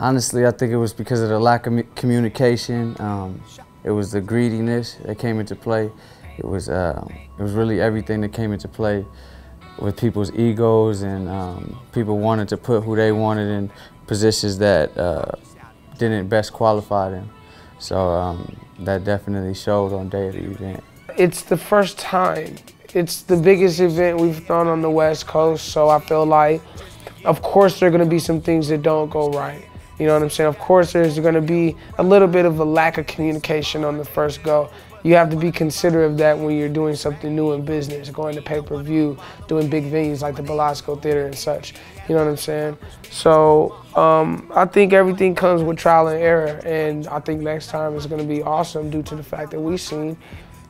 Honestly, I think it was because of the lack of communication. It was the greediness that came into play. It was really everything that came into play with people's egos, and people wanted to put who they wanted in positions that didn't best qualify them. So that definitely showed on day of the event. It's the first time. It's the biggest event we've thrown on the West Coast, so I feel like, of course, there are going to be some things that don't go right. You know what I'm saying? Of course, there's going to be a little bit of a lack of communication on the first go. You have to be considerate of that when you're doing something new in business, going to pay-per-view, doing big venues like the Belasco Theater and such. You know what I'm saying? So I think everything comes with trial and error, and I think next time it's going to be awesome due to the fact that we've seen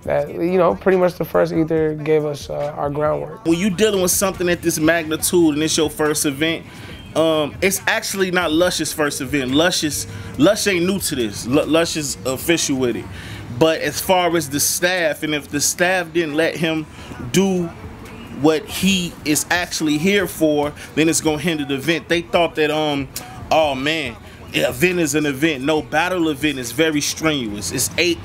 that, you know, pretty much the first Ether gave us our groundwork. When you're dealing with something at this magnitude and it's your first event, it's actually not Lush's first event. Lush ain't new to this. Lush is official with it. But as far as the staff, and if the staff didn't let him do what he is actually here for, then it's gonna hinder the event. They thought that, oh man, event is an event. No, battle event is very strenuous. It's eight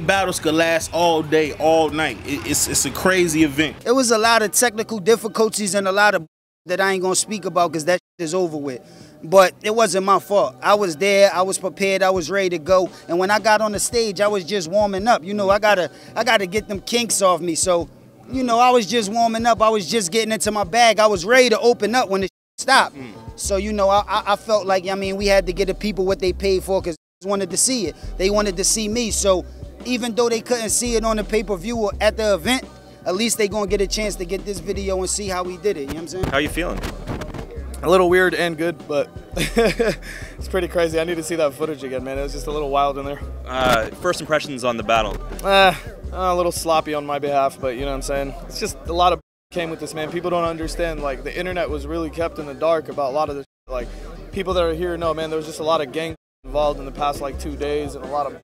battles could last all day, all night. It's a crazy event. It was a lot of technical difficulties and a lot of that I ain't gonna speak about because that is over with. But it wasn't my fault. I was there, I was prepared, I was ready to go. And when I got on the stage, I was just warming up. You know, I gotta get them kinks off me. So, you know, I was just warming up. I was just getting into my bag. I was ready to open up when the stopped. So, you know, I felt like, I mean, we had to get the people what they paid for because they wanted to see it. They wanted to see me. So even though they couldn't see it on the pay-per-view or at the event, at least they gonna get a chance to get this video and see how we did it. You know what I'm saying? How you feeling? A little weird and good, but it's pretty crazy. I need to see that footage again, man. It was just a little wild in there. First impressions on the battle? A little sloppy on my behalf, but you know what I'm saying? It's just a lot of came with this, man. People don't understand, like, the internet was really kept in the dark about a lot of this. Like, people that are here know, man, there was just a lot of gang involved in the past, like, 2 days and a lot of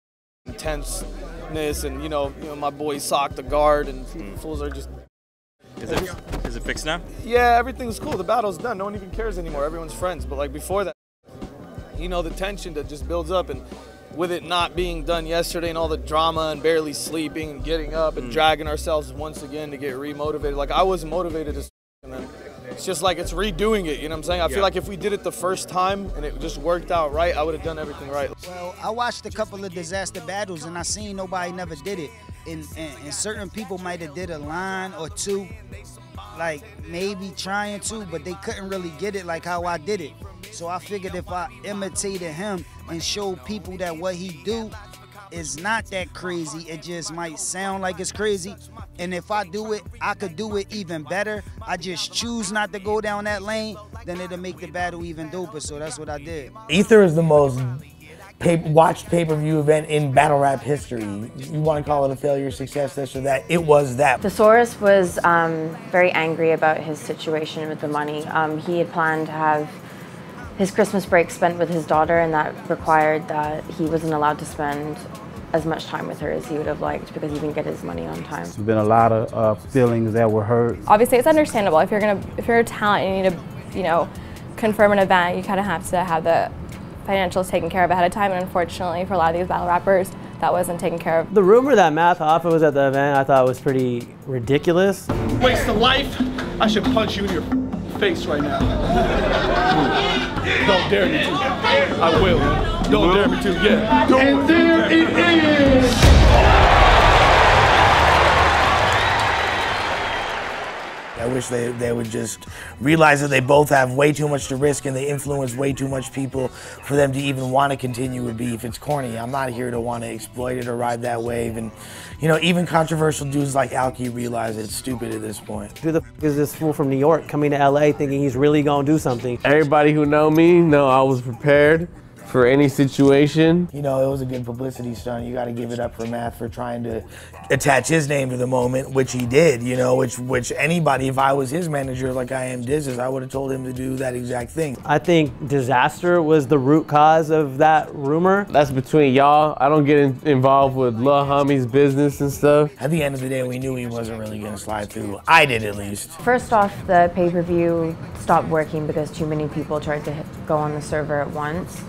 intenseness, and, you know my boy Sock, the guard, and fools are just... Is it fixed now? Yeah, everything's cool. The battle's done. No one even cares anymore. Everyone's friends. But like before that, you know, the tension that just builds up, and with it not being done yesterday and all the drama and barely sleeping and getting up and dragging ourselves once again to get remotivated. Like, I wasn't motivated as and then it's just like it's redoing it, you know what I'm saying? I feel like if we did it the first time and it just worked out right, I would have done everything right. Well, I watched a couple of disaster battles and I seen nobody never did it. And certain people might have did a line or two, like maybe trying to, but they couldn't really get it like how I did it. So I figured if I imitated him and showed people that what he do is not that crazy, it just might sound like it's crazy. And if I do it, I could do it even better. I just choose not to go down that lane, then it'll make the battle even doper. So that's what I did. Ether is the most watched pay-per-view event in battle rap history. You want to call it a failure, success, this or that, it was that. Thesaurus was very angry about his situation with the money. He had planned to have his Christmas break spent with his daughter, and that required that he wasn't allowed to spend as much time with her as he would have liked because he didn't get his money on time. There's been a lot of feelings that were hurt. Obviously, it's understandable. If you're a talent and you need to, confirm an event, you kind of have to have the financials taken care of ahead of time, and unfortunately for a lot of these battle rappers, that wasn't taken care of. The rumor that Math Hoffa was at the event, I thought was pretty ridiculous. Waste of life, I should punch you in your face right now. Don't dare me to. I will. Don't dare me to, yeah. And there it is! I wish they would just realize that they both have way too much to risk and they influence way too much people for them to even want to continue with beef. It's corny. I'm not here to want to exploit it or ride that wave. And, even controversial dudes like Alki realize it's stupid at this point. Who the f is this fool from New York coming to LA thinking he's really gonna do something? Everybody who know me know I was prepared for any situation. You know, it was a good publicity stunt. You got to give it up for Matt for trying to attach his name to the moment, which he did, you know, which anybody, if I was his manager like I am Diz's, I would have told him to do that exact thing. I think disaster was the root cause of that rumor. That's between y'all. I don't get involved with Lil Homie's business and stuff. At the end of the day, we knew he wasn't really going to slide through. I did, at least. First off, the pay-per-view stopped working because too many people tried to go on the server at once.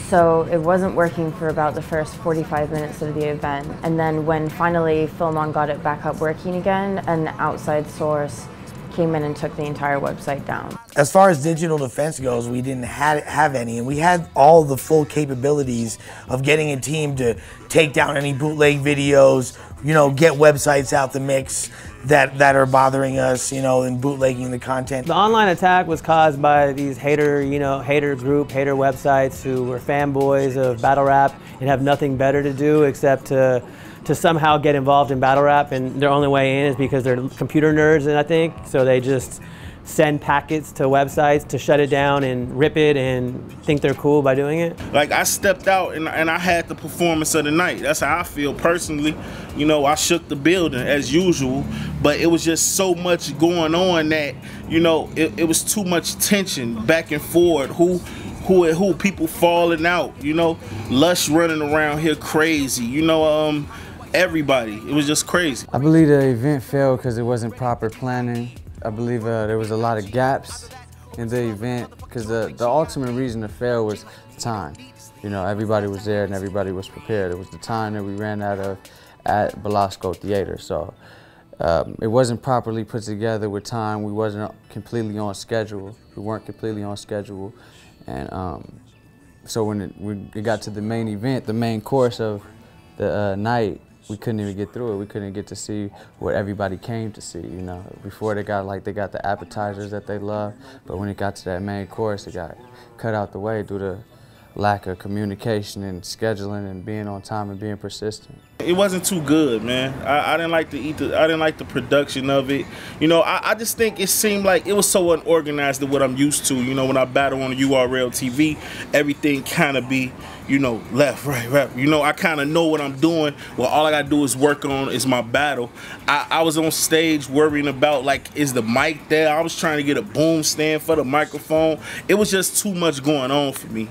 So it wasn't working for about the first 45 minutes of the event. And then when finally Filmon got it back up working again, an outside source came in and took the entire website down. As far as digital defense goes, we didn't have any, and we had all the full capabilities of getting a team to take down any bootleg videos, you know, get websites out the mix that are bothering us, you know, and bootlegging the content. The online attack was caused by these hater websites who were fanboys of battle rap and have nothing better to do except to somehow get involved in battle rap, and their only way in is because they're computer nerds, and I think so they just send packets to websites to shut it down and rip it and think they're cool by doing it. Like, I stepped out and I had the performance of the night. That's how I feel personally. You know, I shook the building as usual, but it was just so much going on that, you know, it was too much tension back and forth. Who people falling out, you know, Lush running around here crazy, you know, everybody. It was just crazy. I believe the event failed because it wasn't proper planning. I believe there was a lot of gaps in the event because the ultimate reason to fail was time. You know, everybody was there and everybody was prepared. It was the time that we ran out of at Belasco Theater. So it wasn't properly put together with time. We wasn't completely on schedule. We weren't completely on schedule. And so when it got to the main event, the main course of the night, we couldn't even get through it. We couldn't get to see what everybody came to see, you know. Before they got the appetizers that they love, but when it got to that main course, it got cut out the way due to lack of communication and scheduling and being on time and being persistent. It wasn't too good, man. I didn't like the production of it. You know, I just think it seemed like it was so unorganized than what I'm used to. You know, when I battle on URL TV, everything kind of be, you know, left, right. You know, I kind of know what I'm doing. Well, all I gotta do is work on is my battle. I was on stage worrying about, like, is the mic there? I was trying to get a boom stand for the microphone. It was just too much going on for me.